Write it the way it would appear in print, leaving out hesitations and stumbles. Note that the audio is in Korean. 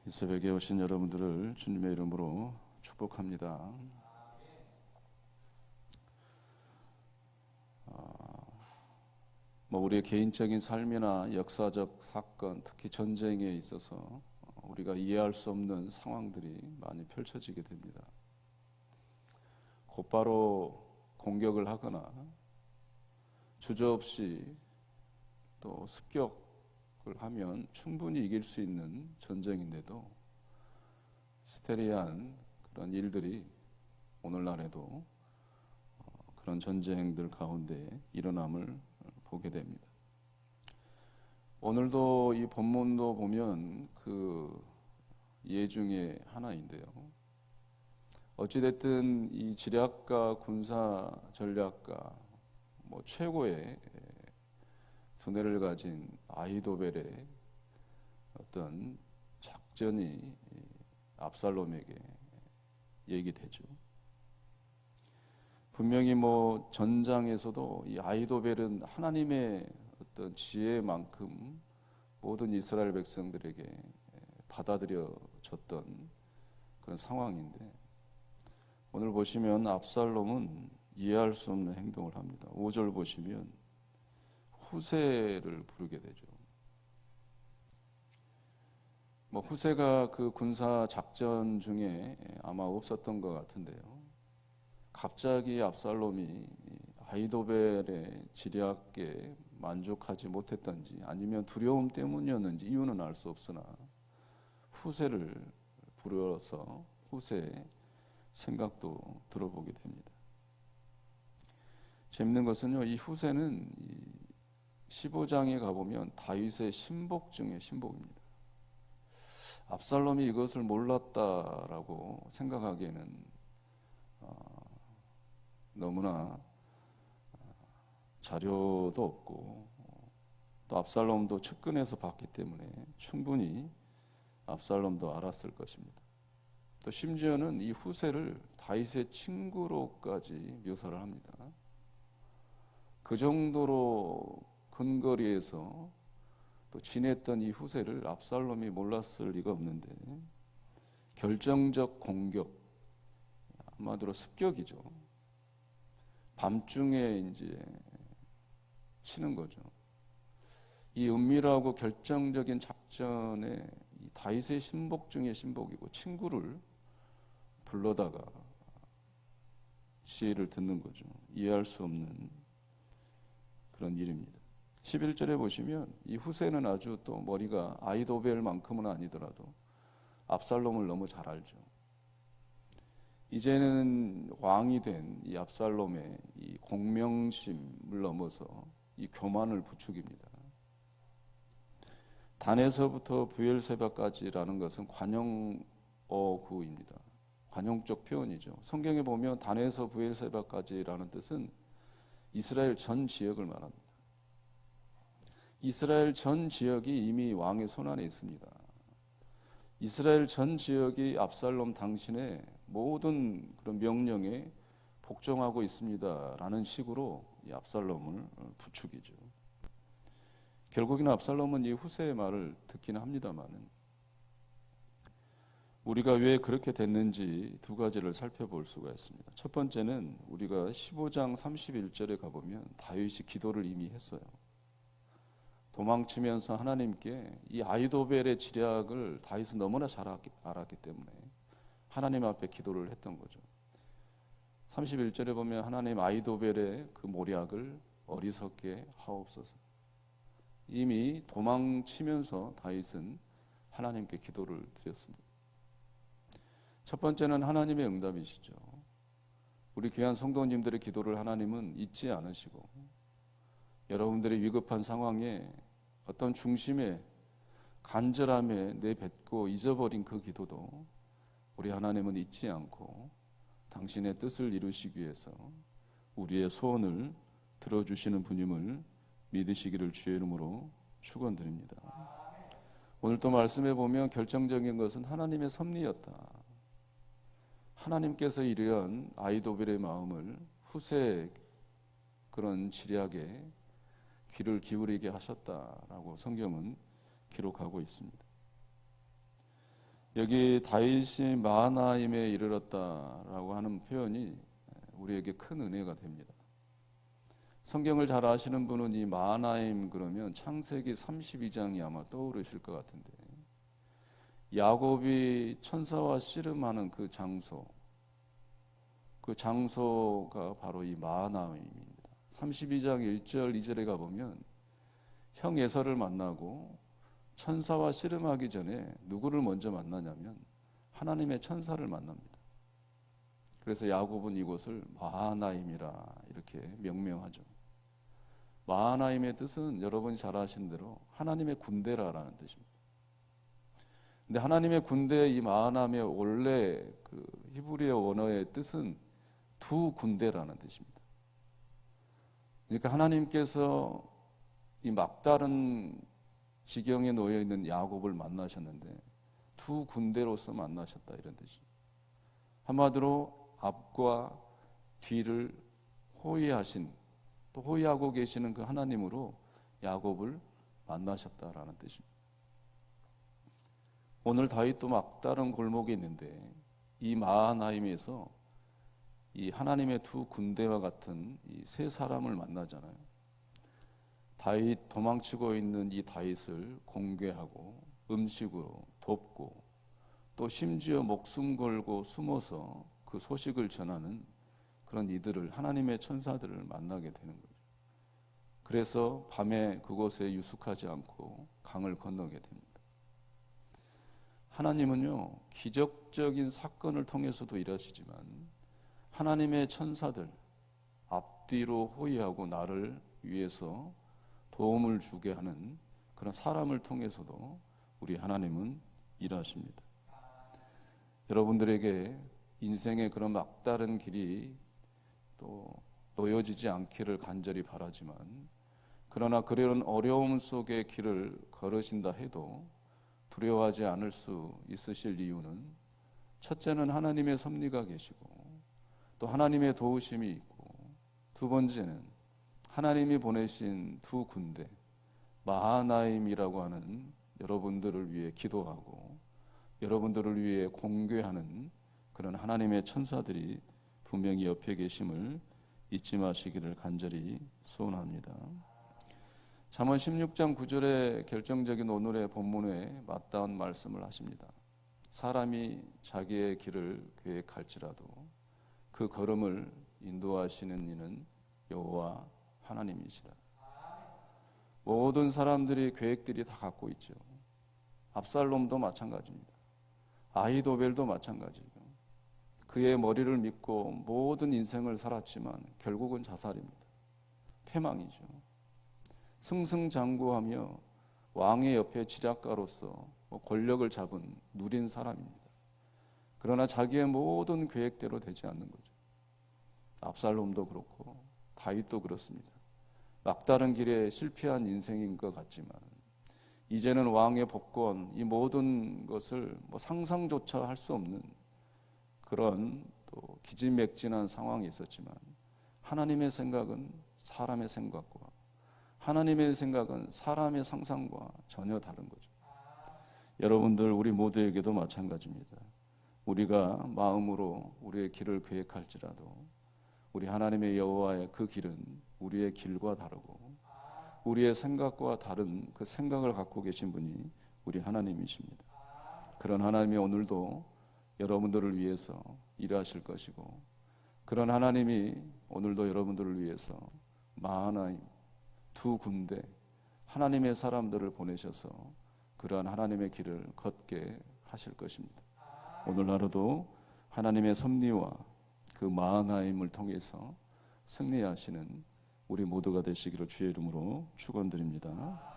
이 새벽에 오신 여러분들을 주님의 이름으로 축복합니다. 우리의 개인적인 삶이나 역사적 사건, 특히 전쟁에 있어서 우리가 이해할 수 없는 상황들이 많이 펼쳐지게 됩니다. 곧바로 공격을 하거나 주저없이 또 습격을 하면 충분히 이길 수 있는 전쟁인데도 스테리한 그런 일들이 오늘날에도 그런 전쟁들 가운데 일어남을 보게 됩니다. 오늘도 이 본문도 보면 그 예 중에 하나인데요. 어찌됐든 이 지략가, 군사 전략가, 최고의 두뇌를 가진 아히도벨의 어떤 작전이 압살롬에게 얘기되죠. 분명히 전장에서도 이 아히도벨은 하나님의 어떤 지혜만큼 모든 이스라엘 백성들에게 받아들여졌던 그런 상황인데, 오늘 보시면 압살롬은 이해할 수 없는 행동을 합니다. 5절 보시면 후세를 부르게 되죠. 후세가 그 군사 작전 중에 아마 없었던 것 같은데요. 갑자기 압살롬이 아히도벨의 지략에 만족하지 못했던지 아니면 두려움 때문이었는지 이유는 알 수 없으나 후세를 부르어서 후세의 생각도 들어보게 됩니다. 재밌는 것은요, 이 후세는 15장에 가보면 다윗의 신복 중에 신복입니다. 압살롬이 이것을 몰랐다라고 생각하기에는 너무나 자료도 없고 또 압살롬도 측근에서 봤기 때문에 충분히 압살롬도 알았을 것입니다. 또 심지어는 이 후세를 다윗의 친구로까지 묘사를 합니다. 그 정도로 근거리에서 또 지냈던 이 후세를 압살롬이 몰랐을 리가 없는데, 결정적 공격, 한마디로 습격이죠. 밤중에 이제 치는 거죠. 이 은밀하고 결정적인 작전에 이 다윗의 신복 중에 신복이고 친구를 불러다가 지혜를 듣는 거죠. 이해할 수 없는 그런 일입니다. 11절에 보시면 이 후세는 아주 또 머리가 아히도벨만큼은 아니더라도 압살롬을 너무 잘 알죠. 이제는 왕이 된 이 압살롬의 이 공명심을 넘어서 이 교만을 부추깁니다. 단에서부터 브엘세바까지라는 것은 관용어구입니다. 관용적 표현이죠. 성경에 보면 단에서 브엘세바까지라는 뜻은 이스라엘 전 지역을 말합니다. 이스라엘 전 지역이 이미 왕의 손안에 있습니다. 이스라엘 전 지역이 압살롬 당신의 모든 그런 명령에 복종하고 있습니다라는 식으로 이 압살롬을 부추기죠. 결국에는 압살롬은 이 후세의 말을 듣기는 합니다만은, 우리가 왜 그렇게 됐는지 두 가지를 살펴볼 수가 있습니다. 첫 번째는 우리가 15장 31절에 가보면 다윗이 기도를 이미 했어요. 도망치면서 하나님께 이 아히도벨의 지략을 다윗은 너무나 잘 알았기 때문에 하나님 앞에 기도를 했던 거죠. 31절에 보면 하나님, 아히도벨의 그 모략을 어리석게 하옵소서. 이미 도망치면서 다윗은 하나님께 기도를 드렸습니다. 첫 번째는 하나님의 응답이시죠. 우리 귀한 성도님들의 기도를 하나님은 잊지 않으시고, 여러분들의 위급한 상황에 어떤 중심에 간절함에 내뱉고 잊어버린 그 기도도 우리 하나님은 잊지 않고 당신의 뜻을 이루시기 위해서 우리의 소원을 들어주시는 분임을 믿으시기를 주의 이름으로 축원드립니다. 오늘 또 말씀해 보면 결정적인 것은 하나님의 섭리였다. 하나님께서 이르연 아히도벨의 마음을 후세의 그런 지략에 귀를 기울이게 하셨다라고 성경은 기록하고 있습니다. 여기 다윗이 마하나임에 이르렀다라고 하는 표현이 우리에게 큰 은혜가 됩니다. 성경을 잘 아시는 분은 이 마하나임 그러면 창세기 32장이 아마 떠오르실 것 같은데, 야곱이 천사와 씨름하는 그 장소가 바로 이 마하나임입니다. 32장 1절 2절에 가보면 형 에서를 만나고 천사와 씨름하기 전에 누구를 먼저 만나냐면 하나님의 천사를 만납니다. 그래서 야곱은 이곳을 마하나임이라 이렇게 명명하죠. 마하나임의 뜻은 여러분이 잘 아시는 대로 하나님의 군대라라는 뜻입니다. 근데 하나님의 군대, 이 마하나임의 원래 그 히브리어 원어의 뜻은 두 군대라는 뜻입니다. 그러니까 하나님께서 이 막다른 지경에 놓여 있는 야곱을 만나셨는데 두 군대로서 만나셨다, 이런 뜻입니다. 한마디로 앞과 뒤를 호위하신, 또 호위하고 계시는 그 하나님으로 야곱을 만나셨다라는 뜻입니다. 오늘 다윗도 막다른 골목에 있는데 이 마하나임에서 이 하나님의 두 군대와 같은 이 세 사람을 만나잖아요. 다윗, 도망치고 있는 이 다윗을 공개하고 음식으로 돕고 또 심지어 목숨 걸고 숨어서 그 소식을 전하는 그런 이들을, 하나님의 천사들을 만나게 되는 거죠. 그래서 밤에 그곳에 유숙하지 않고 강을 건너게 됩니다. 하나님은요, 기적적인 사건을 통해서도 일하시지만 하나님의 천사들, 앞뒤로 호위하고 나를 위해서 도움을 주게 하는 그런 사람을 통해서도 우리 하나님은 일하십니다. 여러분들에게 인생의 그런 막다른 길이 또 놓여지지 않기를 간절히 바라지만, 그러나 그런 어려움 속의 길을 걸으신다 해도 두려워하지 않을 수 있으실 이유는, 첫째는 하나님의 섭리가 계시고 또 하나님의 도우심이 있고, 두 번째는 하나님이 보내신 두 군대 마하나임이라고 하는 여러분들을 위해 기도하고 여러분들을 위해 공개하는 그런 하나님의 천사들이 분명히 옆에 계심을 잊지 마시기를 간절히 소원합니다. 잠언 16장 9절의 결정적인 오늘의 본문에 맞닿은 말씀을 하십니다. 사람이 자기의 길을 계획할지라도 그 걸음을 인도하시는 이는 여호와 하나님이시라. 모든 사람들이 계획들이 다 갖고 있죠. 압살롬도 마찬가지입니다. 아히도벨도 마찬가지고, 그의 머리를 믿고 모든 인생을 살았지만 결국은 자살입니다. 패망이죠. 승승장구하며 왕의 옆에 지략가로서 권력을 잡은 누린 사람입니다. 그러나 자기의 모든 계획대로 되지 않는 거죠. 압살롬도 그렇고 다윗도 그렇습니다. 막다른 길에 실패한 인생인 것 같지만 이제는 왕의 복권, 이 모든 것을 상상조차 할 수 없는 그런 또 기진맥진한 상황이 있었지만, 하나님의 생각은 사람의 생각과 하나님의 생각은 사람의 상상과 전혀 다른 거죠. 여러분들, 우리 모두에게도 마찬가지입니다. 우리가 마음으로 우리의 길을 계획할지라도 우리 하나님의 여호와의 그 길은 우리의 길과 다르고 우리의 생각과 다른 그 생각을 갖고 계신 분이 우리 하나님이십니다. 그런 하나님이 오늘도 여러분들을 위해서 일하실 것이고, 그런 하나님이 오늘도 여러분들을 위해서 마하나임, 두 군대 하나님의 사람들을 보내셔서 그러한 하나님의 길을 걷게 하실 것입니다. 오늘 하루도 하나님의 섭리와 그 마하나임을 통해서 승리하시는 우리 모두가 되시기를 주의 이름으로 축원드립니다.